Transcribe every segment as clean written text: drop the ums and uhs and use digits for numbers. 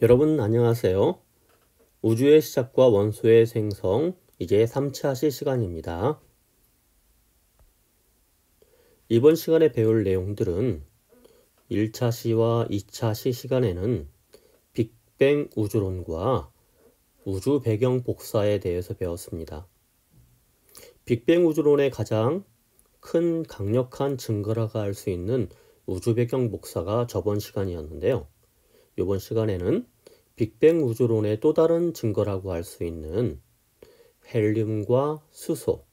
여러분 안녕하세요. 우주의 시작과 원소의 생성, 이제 3차 시 시간입니다. 이번 시간에 배울 내용들은 1차 시와 2차 시 시간에는 빅뱅 우주론과 우주 배경 복사에 대해서 배웠습니다. 빅뱅 우주론의 가장 큰 강력한 증거라고 할 수 있는 우주 배경 복사가 저번 시간이었는데요. 이번 시간에는 빅뱅 우주론의 또 다른 증거라고 할 수 있는 헬륨과 수소,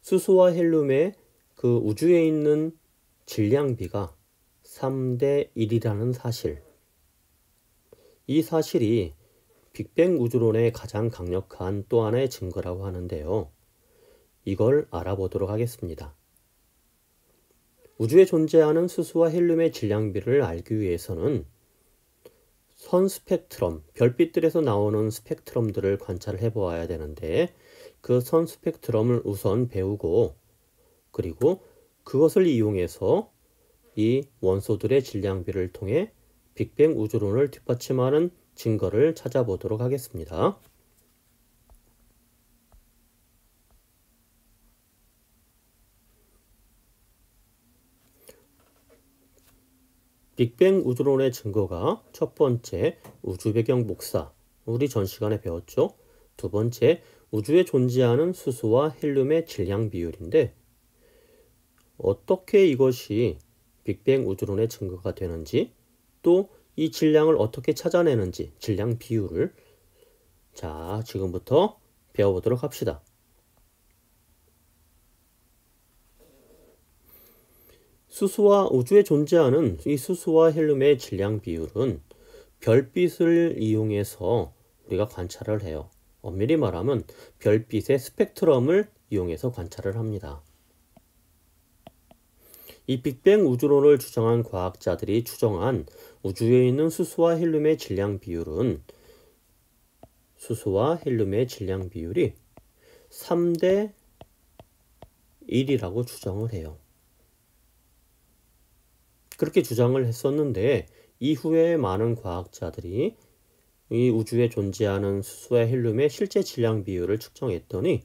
수소와 헬륨의 그 우주에 있는 질량비가 3대 1이라는 사실, 이 사실이 빅뱅 우주론의 가장 강력한 또 하나의 증거라고 하는데요. 이걸 알아보도록 하겠습니다. 우주에 존재하는 수소와 헬륨의 질량비를 알기 위해서는 선 스펙트럼, 별빛들에서 나오는 스펙트럼들을 관찰을 해보아야 되는데 그 선 스펙트럼을 우선 배우고 그리고 그것을 이용해서 이 원소들의 질량비를 통해 빅뱅 우주론을 뒷받침하는 증거를 찾아보도록 하겠습니다. 빅뱅 우주론의 증거가 첫 번째 우주 배경 복사, 우리 전 시간에 배웠죠. 두 번째 우주에 존재하는 수소와 헬륨의 질량 비율인데 어떻게 이것이 빅뱅 우주론의 증거가 되는지 또 이 질량을 어떻게 찾아내는지 질량 비율을 자 지금부터 배워보도록 합시다. 수소와 우주에 존재하는 이 수소와 헬륨의 질량 비율은 별빛을 이용해서 우리가 관찰을 해요. 엄밀히 말하면 별빛의 스펙트럼을 이용해서 관찰을 합니다. 이 빅뱅 우주론을 주장한 과학자들이 추정한 우주에 있는 수소와 헬륨의 질량 비율은 수소와 헬륨의 질량 비율이 3대 1이라고 추정을 해요. 그렇게 주장을 했었는데 이후에 많은 과학자들이 이 우주에 존재하는 수소와 헬륨의 실제 질량 비율을 측정했더니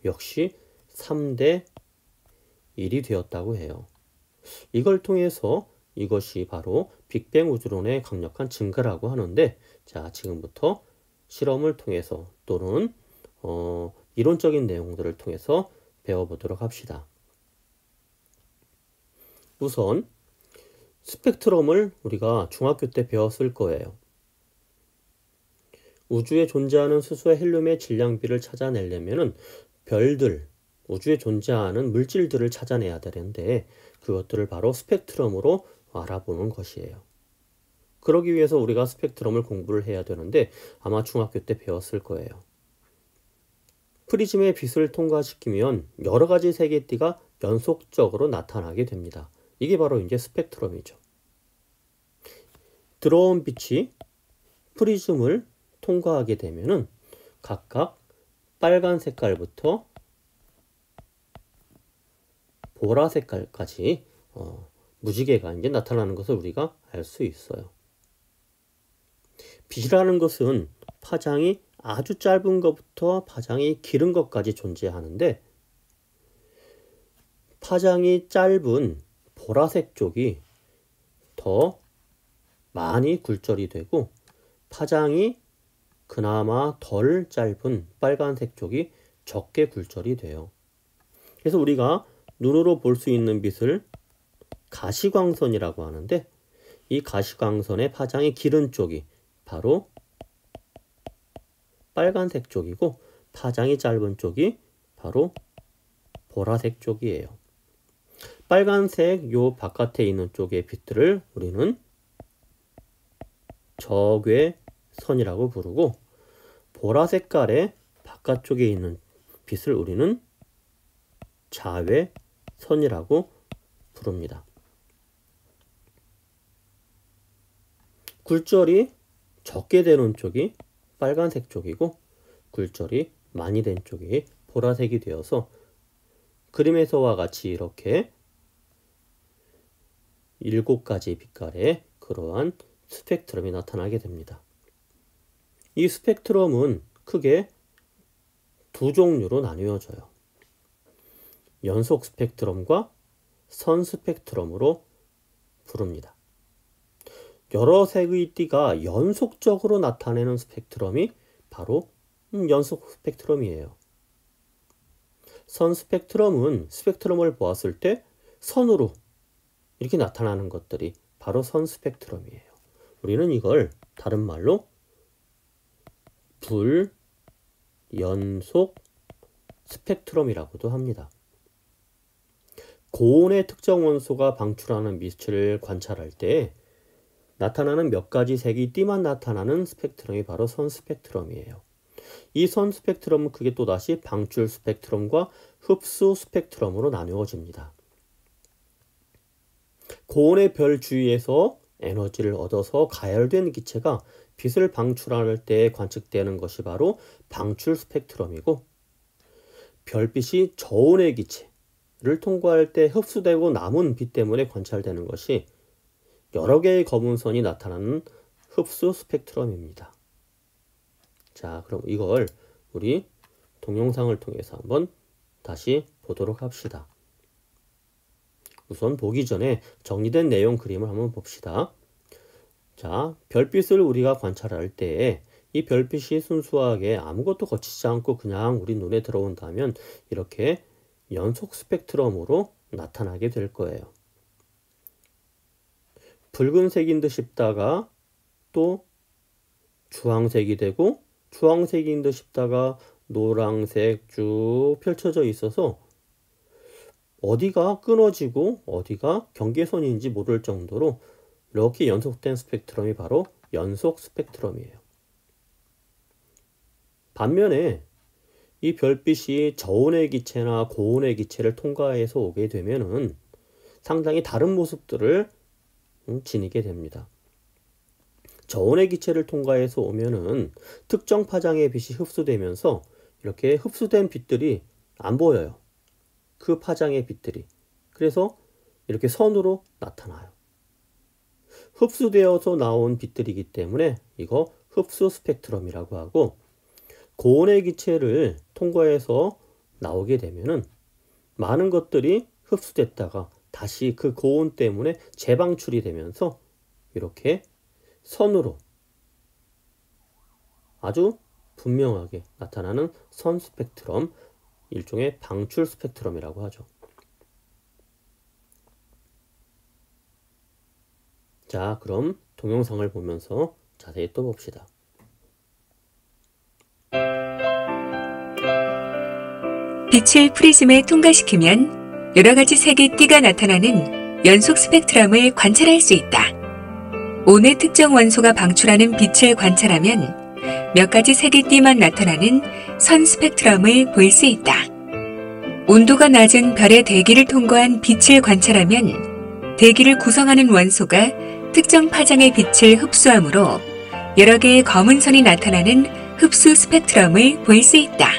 역시 3대 1이 되었다고 해요. 이걸 통해서 이것이 바로 빅뱅 우주론의 강력한 증거라고 하는데 자 지금부터 실험을 통해서 또는 이론적인 내용들을 통해서 배워보도록 합시다. 우선 스펙트럼을 우리가 중학교 때 배웠을 거예요. 우주에 존재하는 수소와 헬륨의 질량비를 찾아내려면 별들, 우주에 존재하는 물질들을 찾아내야 되는데 그것들을 바로 스펙트럼으로 알아보는 것이에요. 그러기 위해서 우리가 스펙트럼을 공부를 해야 되는데 아마 중학교 때 배웠을 거예요. 프리즘의 빛을 통과시키면 여러 가지 세계띠가 연속적으로 나타나게 됩니다. 이게 바로 이제 스펙트럼이죠. 들어온 빛이 프리즘을 통과하게 되면은 각각 빨간 색깔부터 보라 색깔까지 무지개가 이제 나타나는 것을 우리가 알 수 있어요. 빛이라는 것은 파장이 아주 짧은 것부터 파장이 길은 것까지 존재하는데 파장이 짧은 보라색 쪽이 더 많이 굴절이 되고 파장이 그나마 덜 짧은 빨간색 쪽이 적게 굴절이 돼요. 그래서 우리가 눈으로 볼 수 있는 빛을 가시광선이라고 하는데 이 가시광선의 파장이 길은 쪽이 바로 빨간색 쪽이고 파장이 짧은 쪽이 바로 보라색 쪽이에요. 빨간색 요 바깥에 있는 쪽의 빛들을 우리는 적외선이라고 부르고 보라 색깔의 바깥쪽에 있는 빛을 우리는 자외선이라고 부릅니다. 굴절이 적게 되는 쪽이 빨간색 쪽이고 굴절이 많이 된 쪽이 보라색이 되어서 그림에서와 같이 이렇게 7가지 빛깔의 그러한 스펙트럼이 나타나게 됩니다. 이 스펙트럼은 크게 두 종류로 나뉘어져요. 연속 스펙트럼과 선 스펙트럼으로 부릅니다. 여러 색의 띠가 연속적으로 나타내는 스펙트럼이 바로 연속 스펙트럼이에요. 선 스펙트럼은 스펙트럼을 보았을 때 선으로 이렇게 나타나는 것들이 바로 선 스펙트럼이에요. 우리는 이걸 다른 말로 불연속 스펙트럼이라고도 합니다. 고온의 특정 원소가 방출하는 빛을 관찰할 때 나타나는 몇 가지 색의 띠만 나타나는 스펙트럼이 바로 선 스펙트럼이에요. 이 선 스펙트럼은 크게 또다시 방출 스펙트럼과 흡수 스펙트럼으로 나누어집니다. 고온의 별 주위에서 에너지를 얻어서 가열된 기체가 빛을 방출할 때 관측되는 것이 바로 방출 스펙트럼이고, 별빛이 저온의 기체를 통과할 때 흡수되고 남은 빛 때문에 관찰되는 것이 여러 개의 검은 선이 나타나는 흡수 스펙트럼입니다. 자, 그럼 이걸 우리 동영상을 통해서 한번 다시 보도록 합시다. 우선 보기 전에 정리된 내용 그림을 한번 봅시다. 자, 별빛을 우리가 관찰할 때 이 별빛이 순수하게 아무것도 거치지 않고 그냥 우리 눈에 들어온다면 이렇게 연속 스펙트럼으로 나타나게 될 거예요. 붉은색인 듯 싶다가 또 주황색이 되고, 주황색인 듯 싶다가 노란색 쭉 펼쳐져 있어서 어디가 끊어지고 어디가 경계선인지 모를 정도로 이렇게 연속된 스펙트럼이 바로 연속 스펙트럼이에요. 반면에 이 별빛이 저온의 기체나 고온의 기체를 통과해서 오게 되면은 상당히 다른 모습들을 지니게 됩니다. 저온의 기체를 통과해서 오면은 특정 파장의 빛이 흡수되면서 이렇게 흡수된 빛들이 안 보여요. 그 파장의 빛들이. 그래서 이렇게 선으로 나타나요. 흡수되어서 나온 빛들이기 때문에 이거 흡수 스펙트럼이라고 하고, 고온의 기체를 통과해서 나오게 되면은 많은 것들이 흡수됐다가 다시 그 고온 때문에 재방출이 되면서 이렇게 선으로 아주 분명하게 나타나는 선 스펙트럼, 일종의 방출 스펙트럼이라고 하죠. 자, 그럼 동영상을 보면서 자세히 또 봅시다. 빛을 프리즘에 통과시키면 여러 가지 색의 띠가 나타나는 연속 스펙트럼을 관찰할 수 있다. 온의 특정 원소가 방출하는 빛을 관찰하면 몇 가지 색의 띠만 나타나는 선 스펙트럼을 볼 수 있다. 온도가 낮은 별의 대기를 통과한 빛을 관찰하면 대기를 구성하는 원소가 특정 파장의 빛을 흡수하므로 여러 개의 검은 선이 나타나는 흡수 스펙트럼을 볼 수 있다.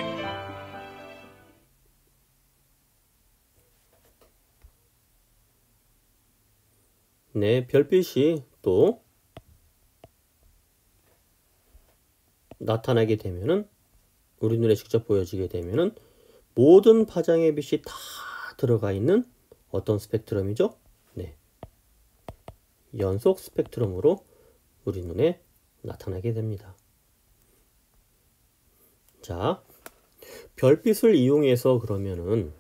네, 별빛이 또 나타나게 되면은, 우리 눈에 직접 보여지게 되면은 모든 파장의 빛이 다 들어가 있는 어떤 스펙트럼이죠? 네, 연속 스펙트럼으로 우리 눈에 나타나게 됩니다. 자, 별빛을 이용해서 그러면은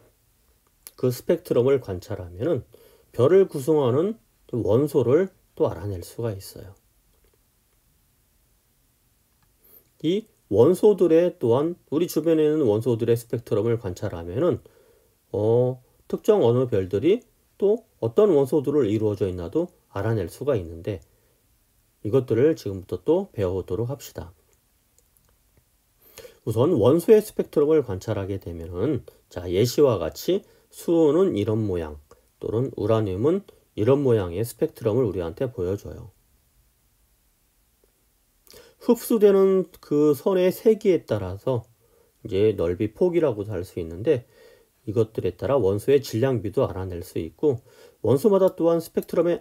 그 스펙트럼을 관찰하면은 별을 구성하는 원소를 또 알아낼 수가 있어요. 이 원소들의 또한 우리 주변에 있는 원소들의 스펙트럼을 관찰하면은 특정 어느 별들이 또 어떤 원소들을 이루어져 있나도 알아낼 수가 있는데, 이것들을 지금부터 또 배워보도록 합시다. 우선 원소의 스펙트럼을 관찰하게 되면은, 자, 예시와 같이 수은은 이런 모양 또는 우라늄은 이런 모양의 스펙트럼을 우리한테 보여줘요. 흡수되는 그 선의 세기에 따라서 이제 넓이, 폭이라고도 할 수 있는데, 이것들에 따라 원소의 질량비도 알아낼 수 있고, 원소마다 또한 스펙트럼의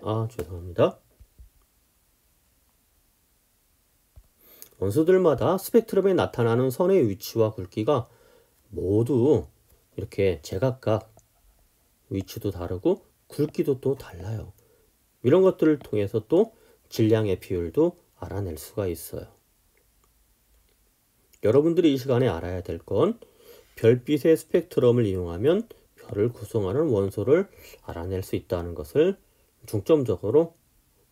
원소들마다 스펙트럼에 나타나는 선의 위치와 굵기가 모두 이렇게 제각각 위치도 다르고 굵기도 또 달라요. 이런 것들을 통해서 또 질량의 비율도 알아낼 수가 있어요. 여러분들이 이 시간에 알아야 될 건 별빛의 스펙트럼을 이용하면 별을 구성하는 원소를 알아낼 수 있다는 것을 중점적으로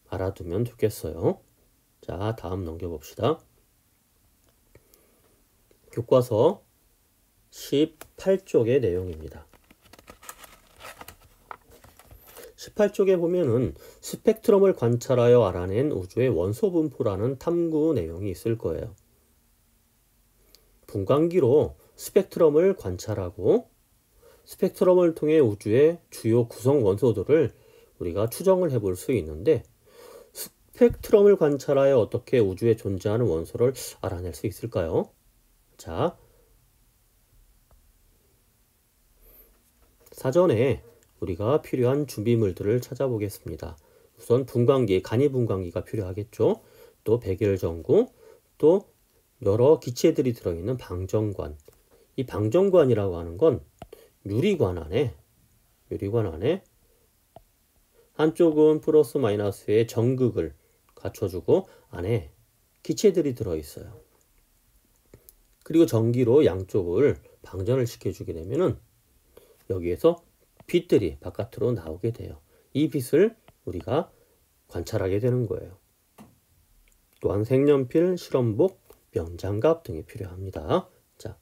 알아두면 좋겠어요. 자, 다음 넘겨봅시다. 교과서 18쪽의 내용입니다. 18쪽에 보면은 스펙트럼을 관찰하여 알아낸 우주의 원소 분포라는 탐구 내용이 있을 거예요. 분광기로 스펙트럼을 관찰하고 스펙트럼을 통해 우주의 주요 구성 원소들을 우리가 추정을 해볼 수 있는데, 스펙트럼을 관찰하여 어떻게 우주에 존재하는 원소를 알아낼 수 있을까요? 자, 사전에 우리가 필요한 준비물들을 찾아보겠습니다. 우선 분광기, 간이 분광기가 필요하겠죠. 또 백열전구, 또 여러 기체들이 들어있는 방정관. 이 방정관이라고 하는 건 유리관 안에 한쪽은 플러스 마이너스의 정극을 갖춰주고 안에 기체들이 들어있어요. 그리고 전기로 양쪽을 방전을 시켜주게 되면은 여기에서 빛들이 바깥으로 나오게 돼요. 이 빛을 우리가 관찰하게 되는 거예요. 또한 색연필, 실험복, 면장갑 등이 필요합니다. 자,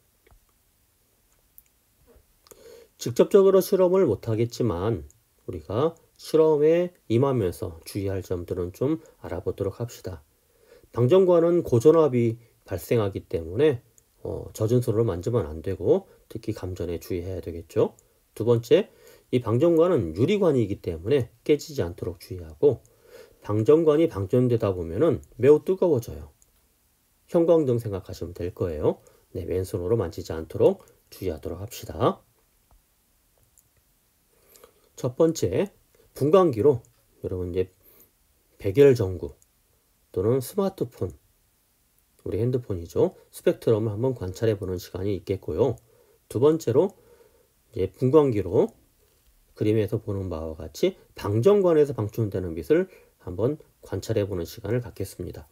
직접적으로 실험을 못하겠지만 우리가 실험에 임하면서 주의할 점들은 좀 알아보도록 합시다. 방정관은 고전압이 발생하기 때문에 젖은 손으로 만지면 안 되고 특히 감전에 주의해야 되겠죠. 두 번째, 이 방정관은 유리관이기 때문에 깨지지 않도록 주의하고, 방정관이 방전되다 보면은 매우 뜨거워져요. 형광등 생각하시면 될 거예요. 네, 왼손으로 만지지 않도록 주의하도록 합시다. 첫 번째, 분광기로 여러분 이제 백열전구 또는 스마트폰, 우리 핸드폰이죠. 스펙트럼을 한번 관찰해 보는 시간이 있겠고요. 두 번째로 이제 분광기로 그림에서 보는 바와 같이 방정관에서 방출되는 빛을 한번 관찰해 보는 시간을 갖겠습니다.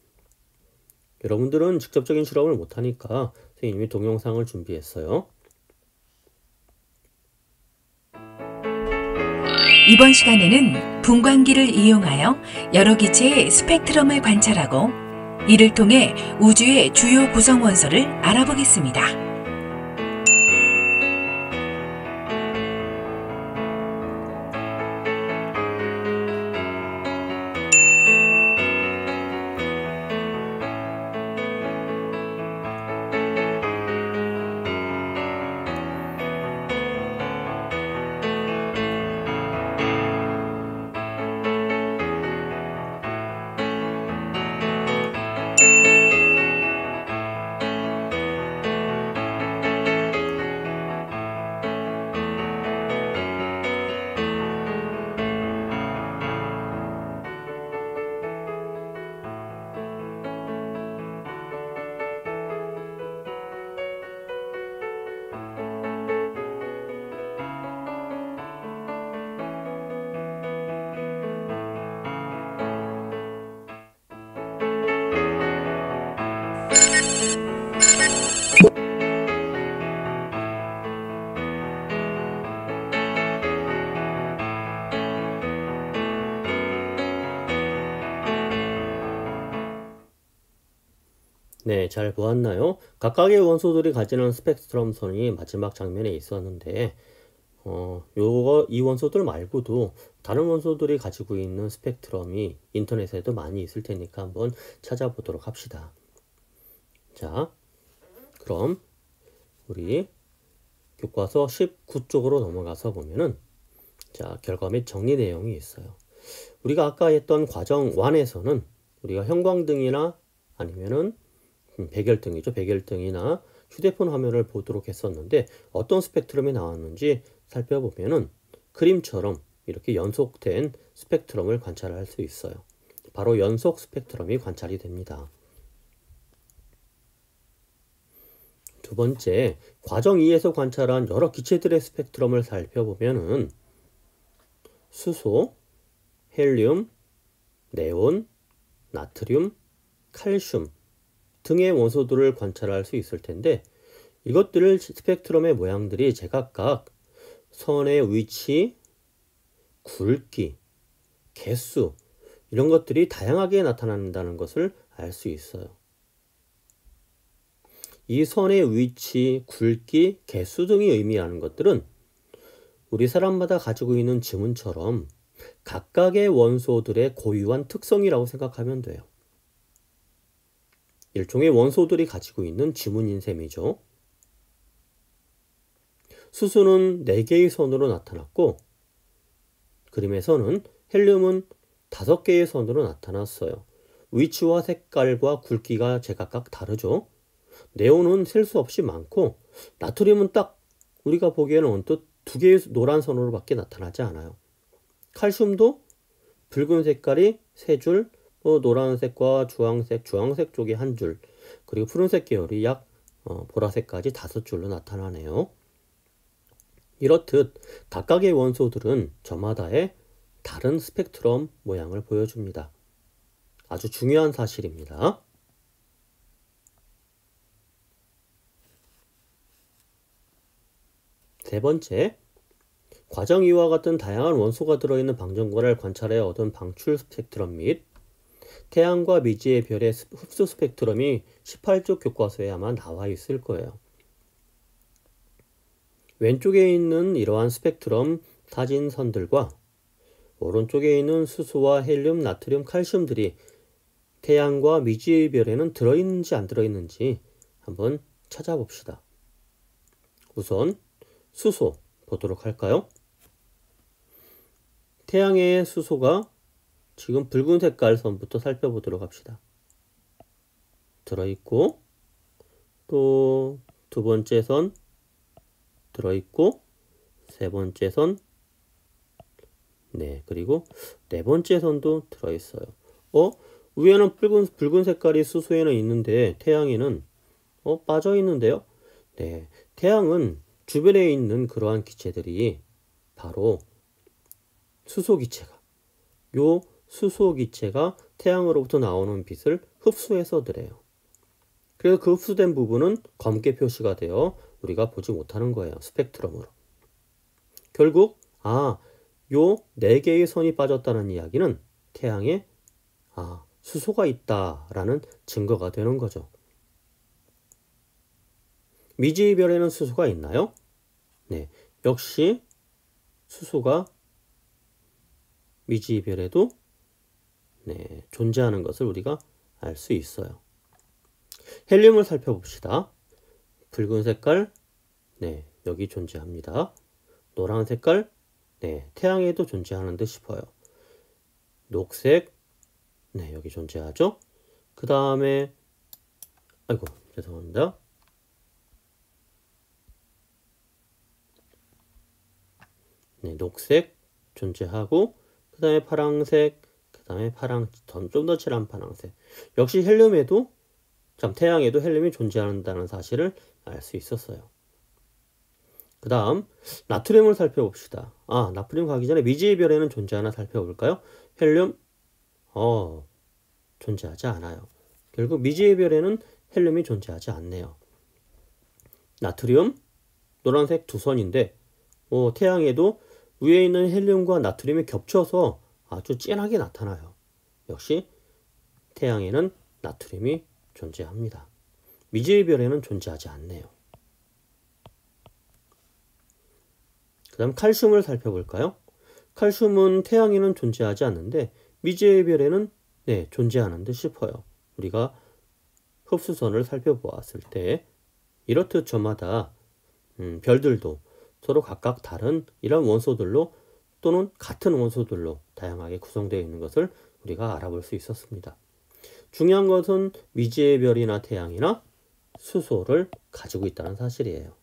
여러분들은 직접적인 실험을 못하니까 선생님이 동영상을 준비했어요. 이번 시간에는 분광기를 이용하여 여러 기체의 스펙트럼을 관찰하고 이를 통해 우주의 주요 구성 원소를 알아보겠습니다. 네, 잘 보았나요? 각각의 원소들이 가지는 스펙트럼 선이 마지막 장면에 있었는데, 이 원소들 말고도 다른 원소들이 가지고 있는 스펙트럼이 인터넷에도 많이 있을 테니까 한번 찾아보도록 합시다. 자, 그럼 우리 교과서 19쪽으로 넘어가서 보면은, 자, 결과 및 정리 내용이 있어요. 우리가 아까 했던 과정 1에서는 우리가 형광등이나 아니면은 백열등이죠. 백열등이나 휴대폰 화면을 보도록 했었는데 어떤 스펙트럼이 나왔는지 살펴보면은 그림처럼 이렇게 연속된 스펙트럼을 관찰할 수 있어요. 바로 연속 스펙트럼이 관찰이 됩니다. 두 번째, 과정 2에서 관찰한 여러 기체들의 스펙트럼을 살펴보면은 수소, 헬륨, 네온, 나트륨, 칼슘 등의 원소들을 관찰할 수 있을 텐데 이것들을 스펙트럼의 모양들이 제각각 선의 위치, 굵기, 개수 이런 것들이 다양하게 나타난다는 것을 알 수 있어요. 이 선의 위치, 굵기, 개수 등이 의미하는 것들은 우리 사람마다 가지고 있는 지문처럼 각각의 원소들의 고유한 특성이라고 생각하면 돼요. 일종의 원소들이 가지고 있는 지문인 셈이죠. 수소는 4개의 선으로 나타났고 그림에서는 헬륨은 5개의 선으로 나타났어요. 위치와 색깔과 굵기가 제각각 다르죠. 네온은 셀 수 없이 많고 나트륨은 딱 우리가 보기에는 언뜻 2개의 노란 선으로밖에 나타나지 않아요. 칼슘도 붉은 색깔이 3줄, 노란색과 주황색 쪽이 1줄, 그리고 푸른색 계열이 약 보라색까지 5줄로 나타나네요. 이렇듯 각각의 원소들은 저마다의 다른 스펙트럼 모양을 보여줍니다. 아주 중요한 사실입니다. 세 번째, 과정 2와 같은 다양한 원소가 들어있는 방전구를 관찰해 얻은 방출 스펙트럼 및 태양과 미지의 별의 흡수 스펙트럼이 18쪽 교과서에 아마 나와 있을 거예요. 왼쪽에 있는 이러한 스펙트럼 사진선들과 오른쪽에 있는 수소와 헬륨, 나트륨, 칼슘들이 태양과 미지의 별에는 들어있는지 안 들어있는지 한번 찾아봅시다. 우선 수소 보도록 할까요? 태양의 수소가 지금 붉은 색깔 선부터 살펴보도록 합시다. 들어있고 또 두 번째 선 들어있고 세 번째 선 그리고 네 번째 선도 들어있어요. 위에는 붉은 색깔이 수소에는 있는데 태양에는 빠져 있는데요. 네, 태양은 주변에 있는 그러한 기체들이 바로 수소기체가 요 수소기체가 태양으로부터 나오는 빛을 흡수해서 드래요. 그래서 그 흡수된 부분은 검게 표시가 되어 우리가 보지 못하는 거예요. 스펙트럼으로. 결국 요 4개의 선이 빠졌다는 이야기는 태양에 수소가 있다라는 증거가 되는 거죠. 미지의 별에는 수소가 있나요? 네, 역시 수소가 미지의 별에도 존재하는 것을 우리가 알 수 있어요. 헬륨을 살펴봅시다. 붉은 색깔, 여기 존재합니다. 노란 색깔, 태양에도 존재하는 듯 싶어요. 녹색, 여기 존재하죠. 그 다음에 죄송합니다. 녹색 존재하고 그 다음에 파랑색, 그 다음에 좀 더 칠한 파랑색. 역시 태양에도 헬륨이 존재한다는 사실을 알 수 있었어요. 그 다음 나트륨을 살펴봅시다. 나트륨 가기 전에 미지의 별에는 존재하나 살펴볼까요? 헬륨 존재하지 않아요. 결국 미지의 별에는 헬륨이 존재하지 않네요. 나트륨 노란색 2선인데 태양에도 위에 있는 헬륨과 나트륨이 겹쳐서 아주 진하게 나타나요. 역시 태양에는 나트륨이 존재합니다. 미지의 별에는 존재하지 않네요. 그 다음 칼슘을 살펴볼까요? 칼슘은 태양에는 존재하지 않는데 미지의 별에는 존재하는 듯 싶어요. 우리가 흡수선을 살펴보았을 때 이렇듯 저마다 별들도 서로 각각 다른 이런 원소들로 또는 같은 원소들로 다양하게 구성되어 있는 것을 우리가 알아볼 수 있었습니다. 중요한 것은 미지의 별이나 태양이나 수소를 가지고 있다는 사실이에요.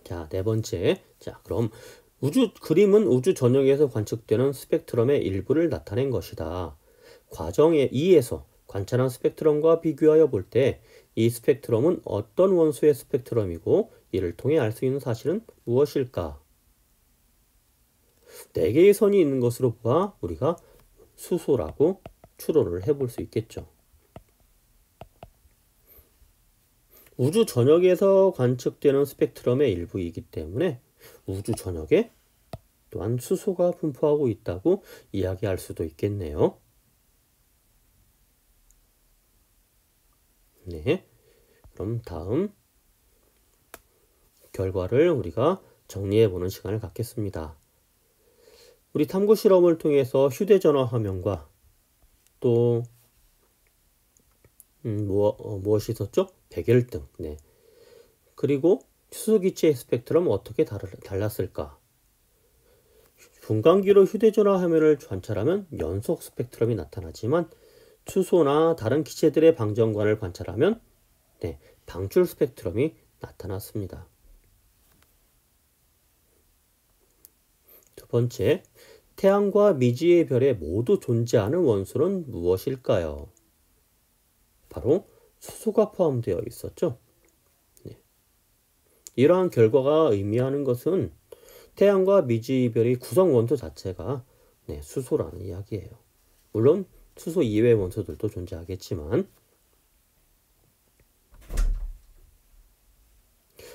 자, 네 번째. 그럼 그림은 우주 전역에서 관측되는 스펙트럼의 일부를 나타낸 것이다. 과정 관찰한 스펙트럼과 비교하여 볼 때 이 스펙트럼은 어떤 원소의 스펙트럼이고 이를 통해 알 수 있는 사실은 무엇일까? 4개의 선이 있는 것으로 보아 우리가 수소라고 추론을 해볼 수 있겠죠. 우주 전역에서 관측되는 스펙트럼의 일부이기 때문에 우주 전역에 또한 수소가 분포하고 있다고 이야기할 수도 있겠네요. 네, 그럼 다음 결과를 우리가 정리해보는 시간을 갖겠습니다. 우리 탐구 실험을 통해서 휴대전화 화면과 또 무엇이 있었죠? 백열등. 네. 그리고 수소기체의 스펙트럼 어떻게 달랐을까? 분광기로 휴대전화 화면을 관찰하면 연속 스펙트럼이 나타나지만 수소나 다른 기체들의 방정관을 관찰하면 방출 스펙트럼이 나타났습니다. 두 번째, 태양과 미지의 별에 모두 존재하는 원소는 무엇일까요? 바로 수소가 포함되어 있었죠. 이러한 결과가 의미하는 것은 태양과 미지의 별의 구성 원소 자체가 수소라는 이야기예요. 물론 수소 이외의 원소들도 존재하겠지만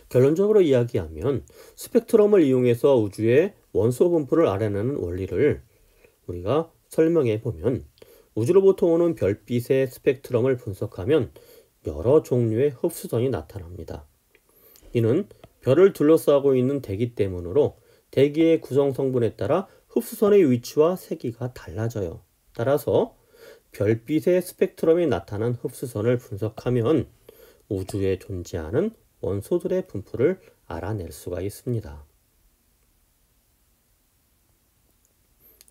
결론적으로 이야기하면 스펙트럼을 이용해서 우주의 원소 분포를 알아내는 원리를 우리가 설명해 보면 우주로부터 오는 별빛의 스펙트럼을 분석하면 여러 종류의 흡수선이 나타납니다. 이는 별을 둘러싸고 있는 대기 때문으로 대기의 구성 성분에 따라 흡수선의 위치와 세기가 달라져요. 따라서 별빛의 스펙트럼에 나타난 흡수선을 분석하면 우주에 존재하는 원소들의 분포를 알아낼 수가 있습니다.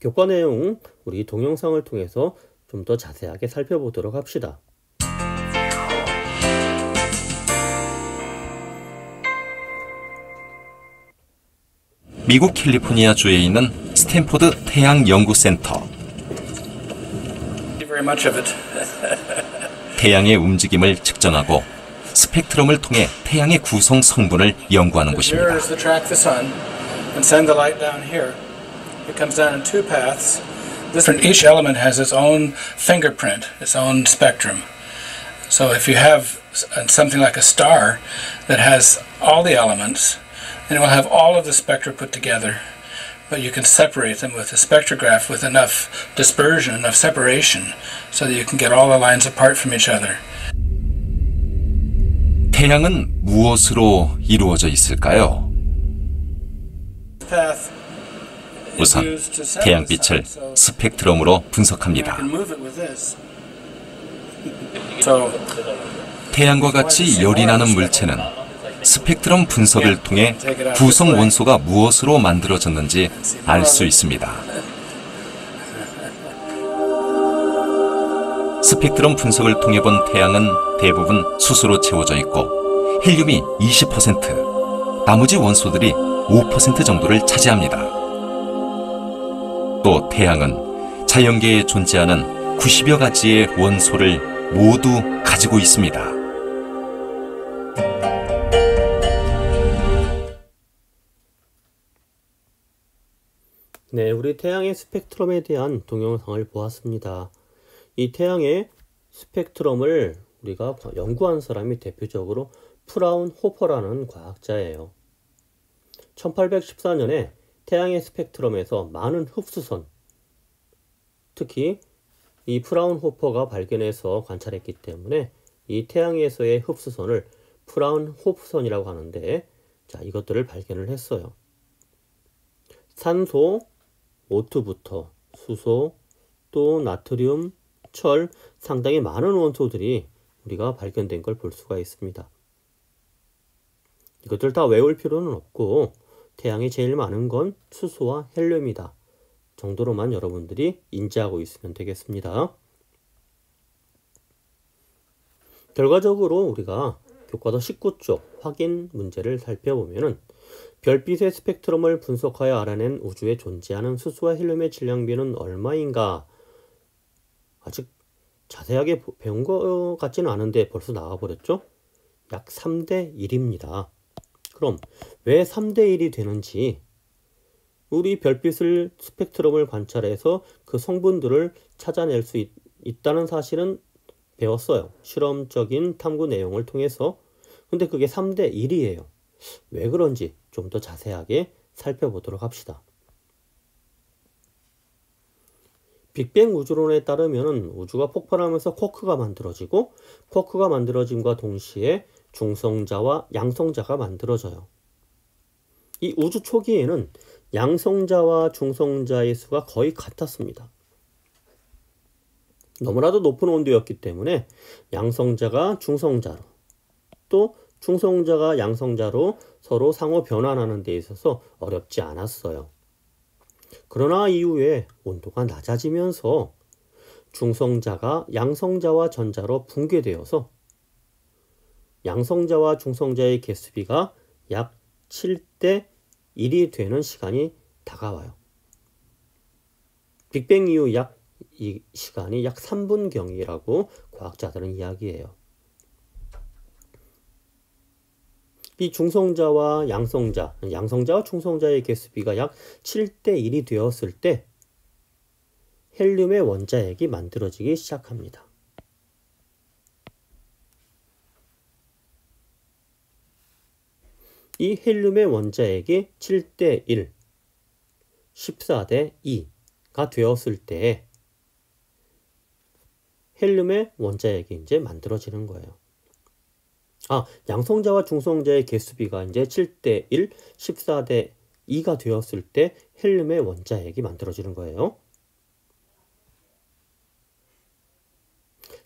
교과 내용 우리 동영상을 통해서 좀 더 자세하게 살펴보도록 합시다. 미국 캘리포니아주에 있는 스탠포드 태양연구센터. 태양의 움직임을 측정하고 스펙트럼을 통해 태양의 구성 성분을 연구하는 곳입니다. Each element has its own fingerprint, its own spectrum. So if you have something like a star that has all the elements, then it will have all of the spectra put together. But you can separate them with a spectrograph with enough dispersion, enough separation, so that you can get all the lines apart from each other. 태양은 무엇으로 이루어져 있을까요? 우선 태양빛을 스펙트럼으로 분석합니다. 태양과 같이 열이 나는 물체는 스펙트럼 분석을 통해 구성 원소가 무엇으로 만들어졌는지 알 수 있습니다. 스펙트럼 분석을 통해 본 태양은 대부분 수소로 채워져 있고 헬륨이 20%, 나머지 원소들이 5% 정도를 차지합니다. 또 태양은 자연계에 존재하는 90여 가지의 원소를 모두 가지고 있습니다. 네, 우리 태양의 스펙트럼에 대한 동영상을 보았습니다. 이 태양의 스펙트럼을 우리가 연구한 사람이 대표적으로 프라운호퍼라는 과학자예요. 1814년에 태양의 스펙트럼에서 많은 흡수선, 특히 이 프라운호퍼가 발견해서 관찰했기 때문에 이 태양에서의 흡수선을 프라운호프선이라고 하는데, 자, 이것들을 발견을 했어요. 산소, O2부터 수소, 또 나트륨, 철, 상당히 많은 원소들이 우리가 발견된 걸 볼 수가 있습니다. 이것들 다 외울 필요는 없고 태양에 제일 많은 건 수소와 헬륨이다 정도로만 여러분들이 인지하고 있으면 되겠습니다. 결과적으로 우리가 교과서 19쪽 확인 문제를 살펴보면은 별빛의 스펙트럼을 분석하여 알아낸 우주에 존재하는 수소와 헬륨의 질량비는 얼마인가? 아직 자세하게 배운 것 같지는 않은데 벌써 나와버렸죠? 약 3대 1입니다. 그럼 왜 3대 1이 되는지, 우리 별빛을 스펙트럼을 관찰해서 그 성분들을 찾아낼 수 있다는 사실은 배웠어요. 실험적인 탐구 내용을 통해서. 근데 그게 3대 1이에요. 왜 그런지 좀 더 자세하게 살펴보도록 합시다. 빅뱅 우주론에 따르면 우주가 폭발하면서 쿼크가 만들어지고, 쿼크가 만들어짐과 동시에 중성자와 양성자가 만들어져요. 이 우주 초기에는 양성자와 중성자의 수가 거의 같았습니다. 너무나도 높은 온도였기 때문에 양성자가 중성자로, 또 중성자가 양성자로 서로 상호 변환하는 데 있어서 어렵지 않았어요. 그러나 이후에 온도가 낮아지면서 중성자가 양성자와 전자로 붕괴되어서 양성자와 중성자의 개수비가 약 7대 1이 되는 시간이 다가와요. 빅뱅 이후 이 시간이 약 3분경이라고 과학자들은 이야기해요. 이 중성자와 양성자와 중성자의 개수비가 약 7대 1이 되었을 때 헬륨의 원자핵이 만들어지기 시작합니다. 이 헬륨의 원자핵이 7대 1, 14대 2가 되었을 때 헬륨의 원자핵이 이제 만들어지는 거예요. 양성자와 중성자의 개수비가 이제 7대 1, 14대 2가 되었을 때 헬륨의 원자핵이 만들어지는 거예요.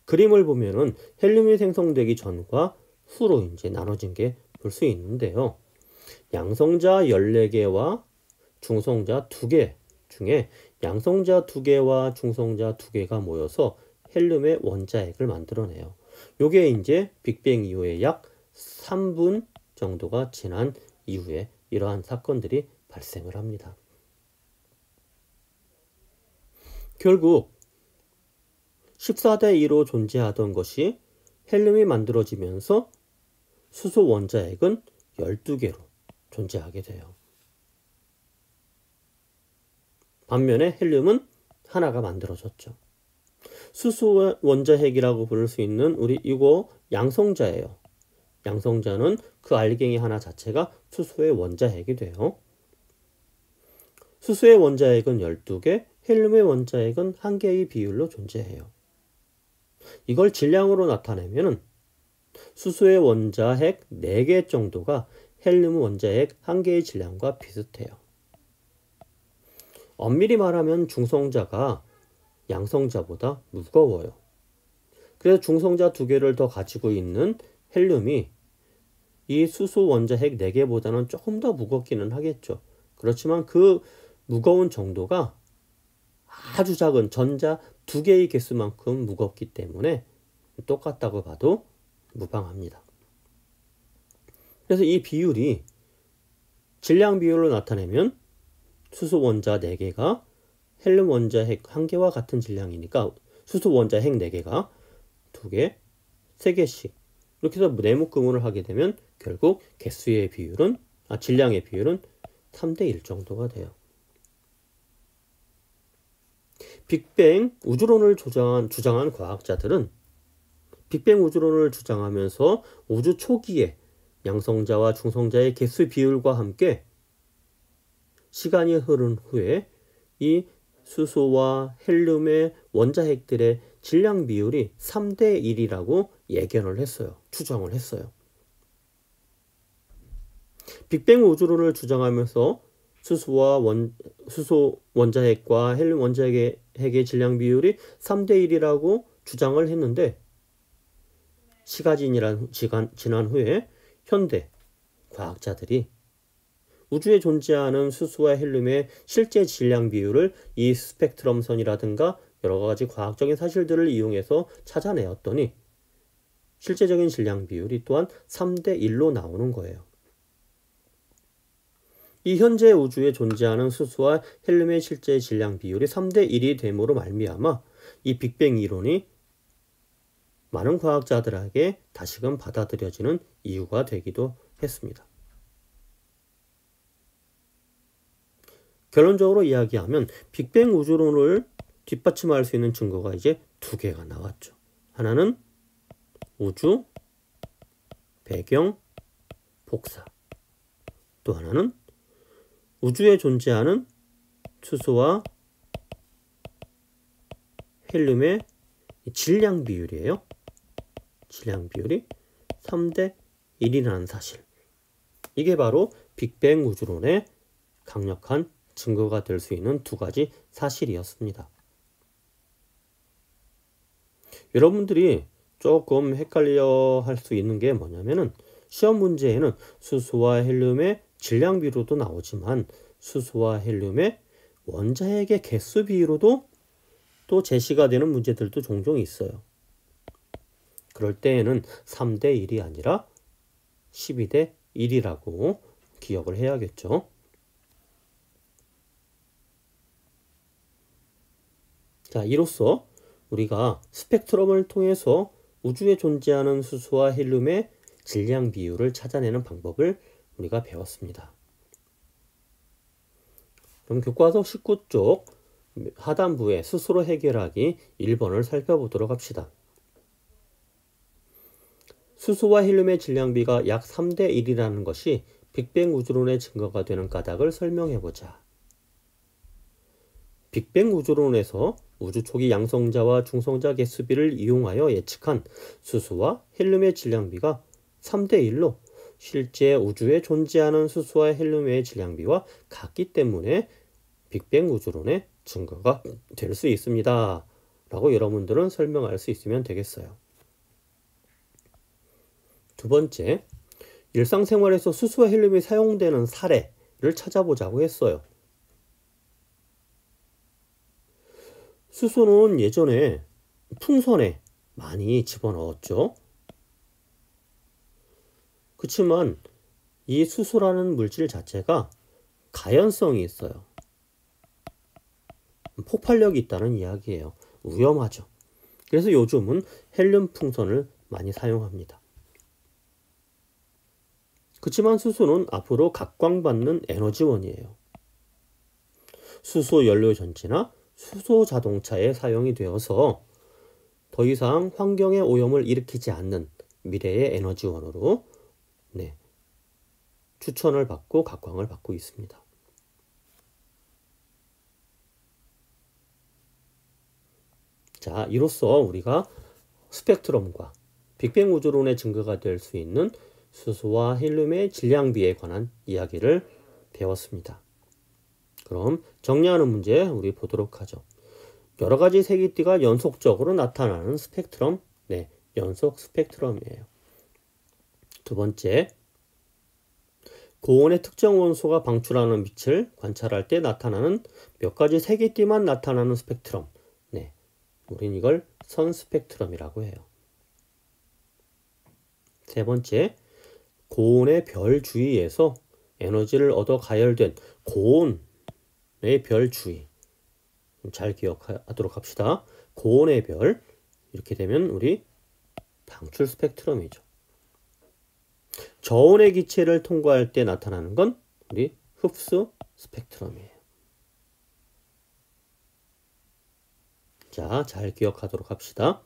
그림을 보면은 헬륨이 생성되기 전과 후로 이제 나눠진 게 볼 수 있는데요. 양성자 14개와 중성자 2개 중에 양성자 2개와 중성자 2개가 모여서 헬륨의 원자핵을 만들어내요. 요게 이제 빅뱅 이후에 약 3분 정도가 지난 이후에 이러한 사건들이 발생을 합니다. 결국 14대 2로 존재하던 것이 헬륨이 만들어지면서 수소 원자핵은 12개로 존재하게 돼요. 반면에 헬륨은 하나가 만들어졌죠. 수소 원자핵이라고 부를 수 있는 우리 이거 양성자예요. 양성자는 그 알갱이 하나 자체가 수소의 원자핵이 돼요. 수소의 원자핵은 12개, 헬륨의 원자핵은 1개의 비율로 존재해요. 이걸 질량으로 나타내면 수소의 원자핵 4개 정도가 헬륨 원자핵 1개의 질량과 비슷해요. 엄밀히 말하면 중성자가 양성자보다 무거워요. 그래서 중성자 2개를 더 가지고 있는 헬륨이 이 수소 원자핵 4개보다는 조금 더 무겁기는 하겠죠. 그렇지만 그 무거운 정도가 아주 작은 전자 2개의 개수만큼 무겁기 때문에 똑같다고 봐도 무방합니다. 그래서 이 비율이 질량 비율로 나타내면 수소 원자 4개가 헬륨 원자핵 1개와 같은 질량이니까 수소 원자핵 4개가 2개, 3개씩 이렇게 해서 네모금을 하게 되면 결국 개수의 비율은 질량의 비율은 3대 1 정도가 돼요. 빅뱅 우주론을 주장한 과학자들은 빅뱅 우주론을 주장하면서 우주 초기에 양성자와 중성자의 개수 비율과 함께 시간이 흐른 후에 이 수소와 헬륨의 원자핵들의 질량 비율이 3대 1이라고 예견을 했어요. 추정을 했어요. 빅뱅 우주론을 주장하면서 수소 원자핵과 헬륨 원자핵의 질량 비율이 3대 1이라고 주장을 했는데 시간이 지난 후에 현대 과학자들이 우주에 존재하는 수소와 헬륨의 실제 질량 비율을 이 스펙트럼 선이라든가 여러 가지 과학적인 사실들을 이용해서 찾아내었더니 실제적인 질량 비율이 또한 3대 1로 나오는 거예요. 이 현재 우주에 존재하는 수소와 헬륨의 실제 질량 비율이 3대 1이 됨으로 말미암아 이 빅뱅 이론이 많은 과학자들에게 다시금 받아들여지는 이유가 되기도 했습니다. 결론적으로 이야기하면 빅뱅 우주론을 뒷받침할 수 있는 증거가 이제 두 개가 나왔죠. 하나는 우주, 배경, 복사. 또 하나는 우주에 존재하는 수소와 헬륨의 질량 비율이에요. 질량 비율이 3대 1이라는 사실. 이게 바로 빅뱅 우주론의 강력한 증거가 될 수 있는 두 가지 사실이었습니다. 여러분들이 조금 헷갈려 할 수 있는 게 뭐냐면은 시험 문제에는 수소와 헬륨의 질량 비율도 나오지만 수소와 헬륨의 원자핵의 개수 비율로도 또 제시가 되는 문제들도 종종 있어요. 그럴 때에는 3대 1이 아니라 12대 1이라고 기억을 해야겠죠. 자, 이로써 우리가 스펙트럼을 통해서 우주에 존재하는 수소와 헬륨의 질량 비율을 찾아내는 방법을 우리가 배웠습니다. 그럼 교과서 19쪽 하단부에 스스로 해결하기 1번을 살펴보도록 합시다. 수소와 헬륨의 질량비가 약 3대 1이라는 것이 빅뱅 우주론의 증거가 되는 까닭을 설명해보자. 빅뱅 우주론에서 우주 초기 양성자와 중성자 개수비를 이용하여 예측한 수소와 헬륨의 질량비가 3대 1로 실제 우주에 존재하는 수소와 헬륨의 질량비와 같기 때문에 빅뱅 우주론의 증거가 될 수 있습니다. 라고 여러분들은 설명할 수 있으면 되겠어요. 두 번째, 일상생활에서 수소와 헬륨이 사용되는 사례를 찾아보자고 했어요. 수소는 예전에 풍선에 많이 집어넣었죠. 그렇지만 이 수소라는 물질 자체가 가연성이 있어요. 폭발력이 있다는 이야기예요. 위험하죠. 그래서 요즘은 헬륨 풍선을 많이 사용합니다. 그렇지만 수소는 앞으로 각광받는 에너지원이에요. 수소 연료 전지나 수소 자동차에 사용이 되어서 더 이상 환경의 오염을 일으키지 않는 미래의 에너지원으로 추천을 받고 각광을 받고 있습니다. 자, 이로써 우리가 스펙트럼과 빅뱅 우주론의 증거가 될 수 있는 수소와 헬륨의 질량비에 관한 이야기를 배웠습니다. 그럼 정리하는 문제 우리 보도록 하죠. 여러 가지 색이띠가 연속적으로 나타나는 스펙트럼, 연속 스펙트럼이에요. 두 번째, 고온의 특정 원소가 방출하는 빛을 관찰할 때 나타나는 몇 가지 색이띠만 나타나는 스펙트럼, 우린 이걸 선 스펙트럼이라고 해요. 세 번째, 고온의 별 주위에서 에너지를 얻어 가열된 고온의 별 주위. 잘 기억하도록 합시다. 고온의 별, 이렇게 되면 우리 방출 스펙트럼이죠. 저온의 기체를 통과할 때 나타나는 건 우리 흡수 스펙트럼이에요. 자, 잘 기억하도록 합시다.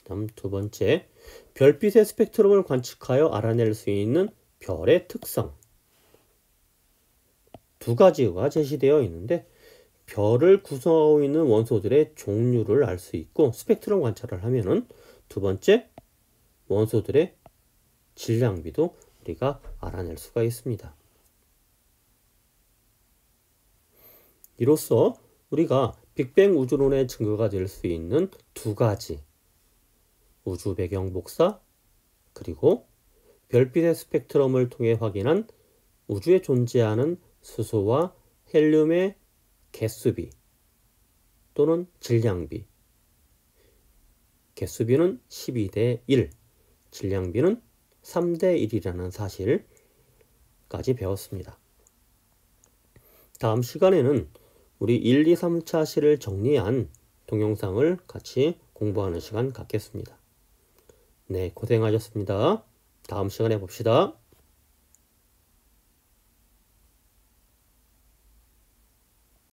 다음 두 번째, 별빛의 스펙트럼을 관측하여 알아낼 수 있는 별의 특성. 두 가지가 제시되어 있는데 별을 구성하고 있는 원소들의 종류를 알 수 있고 스펙트럼 관찰을 하면은 두 번째, 원소들의 질량비도 우리가 알아낼 수가 있습니다. 이로써 우리가 빅뱅 우주론의 증거가 될 수 있는 두 가지, 우주 배경 복사 그리고 별빛의 스펙트럼을 통해 확인한 우주에 존재하는 수소와 헬륨의 개수비 또는 질량비, 개수비는 12대 1, 질량비는 3대 1이라는 사실까지 배웠습니다. 다음 시간에는 우리 1, 2, 3차 시를 정리한 동영상을 같이 공부하는 시간 갖겠습니다. 네, 고생하셨습니다. 다음 시간에 봅시다.